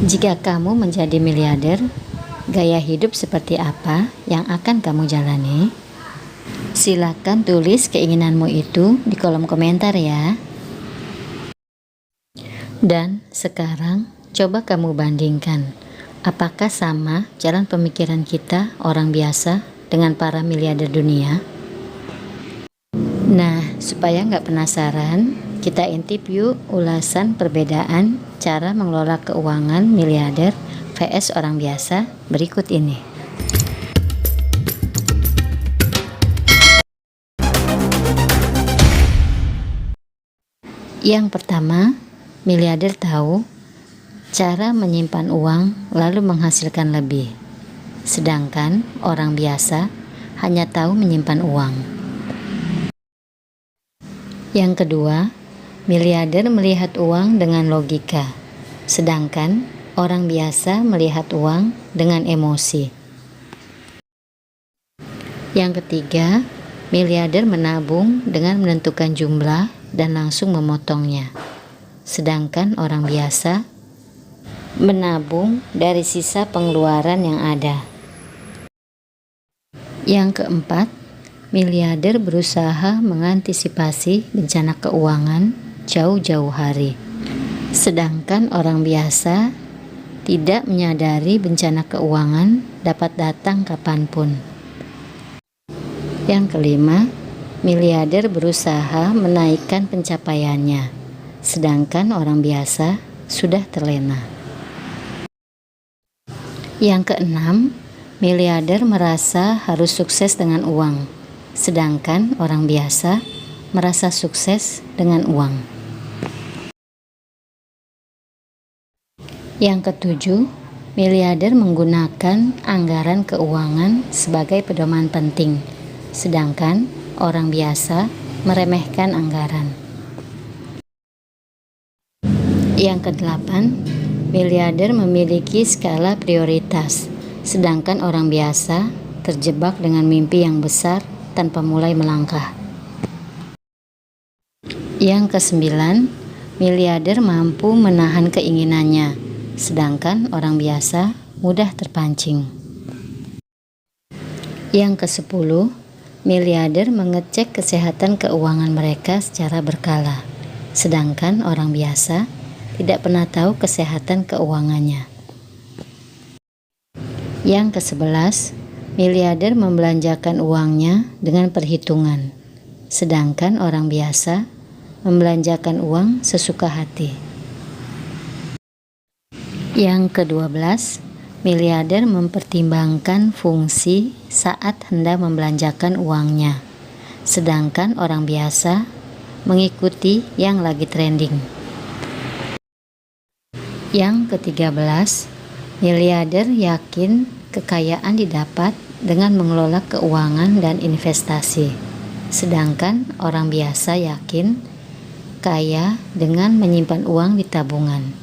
Jika kamu menjadi miliarder, gaya hidup seperti apa yang akan kamu jalani? Silakan tulis keinginanmu itu di kolom komentar ya. Dan sekarang coba kamu bandingkan, apakah sama jalan pemikiran kita orang biasa dengan para miliarder dunia? Nah, supaya nggak penasaran, kita intip yuk ulasan perbedaan cara mengelola keuangan miliarder vs orang biasa berikut ini. Yang pertama, miliarder tahu cara menyimpan uang lalu menghasilkan lebih, sedangkan orang biasa hanya tahu menyimpan uang. Yang kedua, miliarder melihat uang dengan logika, sedangkan orang biasa melihat uang dengan emosi. Yang ketiga, miliarder menabung dengan menentukan jumlah dan langsung memotongnya, sedangkan orang biasa menabung dari sisa pengeluaran yang ada. Yang keempat, miliarder berusaha mengantisipasi bencana keuangan jauh-jauh hari, sedangkan orang biasa tidak menyadari bencana keuangan dapat datang kapanpun. Yang kelima, miliarder berusaha menaikkan pencapaiannya, sedangkan orang biasa sudah terlena. Yang keenam, miliarder merasa harus sukses dengan uang, sedangkan orang biasa merasa sukses dengan uang. Yang ketujuh, miliarder menggunakan anggaran keuangan sebagai pedoman penting, sedangkan orang biasa meremehkan anggaran. Yang kedelapan, miliarder memiliki skala prioritas, sedangkan orang biasa terjebak dengan mimpi yang besar tanpa mulai melangkah. Yang kesembilan, miliarder mampu menahan keinginannya, sedangkan orang biasa mudah terpancing. Yang kesepuluh, miliarder mengecek kesehatan keuangan mereka secara berkala, sedangkan orang biasa tidak pernah tahu kesehatan keuangannya. Yang ke-11, miliarder membelanjakan uangnya dengan perhitungan, sedangkan orang biasa membelanjakan uang sesuka hati. Yang ke-12, miliarder mempertimbangkan fungsi saat hendak membelanjakan uangnya, sedangkan orang biasa mengikuti yang lagi trending. Yang ke-13, miliarder yakin kekayaan didapat dengan mengelola keuangan dan investasi, sedangkan orang biasa yakin kaya dengan menyimpan uang di tabungan.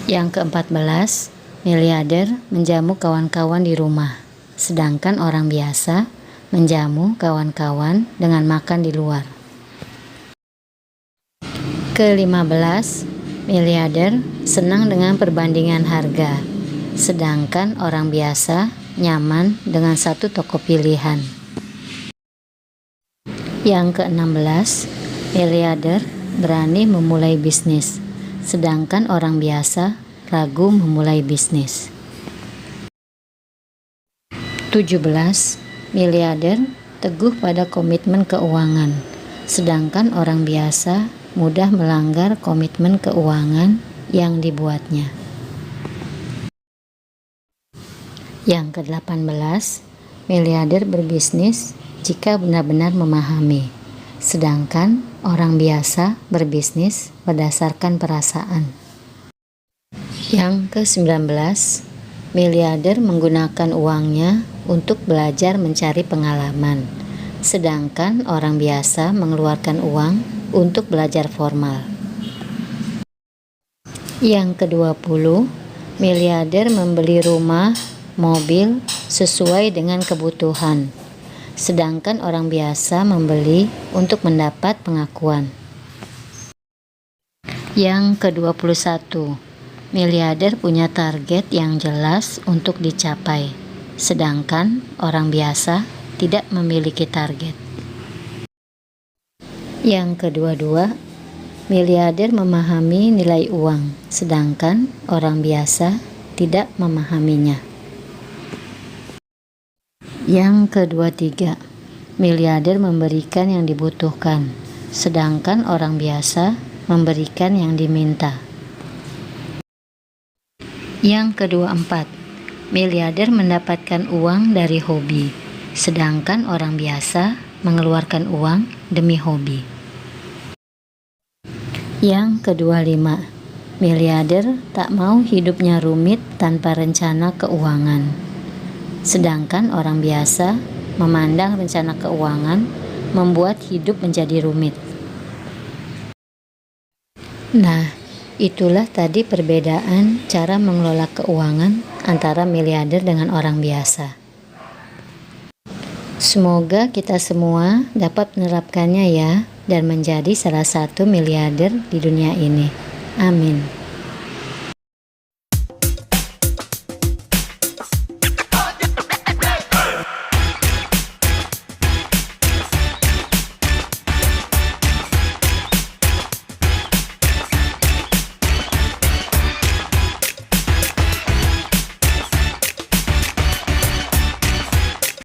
Yang ke-14, miliarder menjamu kawan-kawan di rumah, sedangkan orang biasa menjamu kawan-kawan dengan makan di luar. Ke-15, miliarder senang dengan perbandingan harga, sedangkan orang biasa nyaman dengan satu toko pilihan. Yang ke-16, miliarder berani memulai bisnis, sedangkan orang biasa ragu memulai bisnis. 17, miliarder teguh pada komitmen keuangan, sedangkan orang biasa mudah melanggar komitmen keuangan yang dibuatnya. Yang ke-18, miliarder berbisnis jika benar-benar memahami, sedangkan orang biasa berbisnis berdasarkan perasaan. Yang ke-19, miliarder menggunakan uangnya untuk belajar mencari pengalaman, sedangkan orang biasa mengeluarkan uang untuk belajar formal. Yang ke-20, miliarder membeli rumah, mobil sesuai dengan kebutuhan, sedangkan orang biasa membeli untuk mendapat pengakuan. Yang ke-21, Miliarder punya target yang jelas untuk dicapai, sedangkan orang biasa tidak memiliki target. Yang kedua-dua, miliarder memahami nilai uang, sedangkan orang biasa tidak memahaminya. Yang kedua-tiga, miliarder memberikan yang dibutuhkan, sedangkan orang biasa memberikan yang diminta. Yang kedua-empat, miliarder mendapatkan uang dari hobi, sedangkan orang biasa mengeluarkan uang demi hobi. Yang kedua-lima, miliarder tak mau hidupnya rumit tanpa rencana keuangan, sedangkan orang biasa memandang rencana keuangan membuat hidup menjadi rumit. Nah, itulah tadi perbedaan cara mengelola keuangan antara miliarder dengan orang biasa. Semoga kita semua dapat menerapkannya ya, dan menjadi salah satu miliarder di dunia ini. Amin.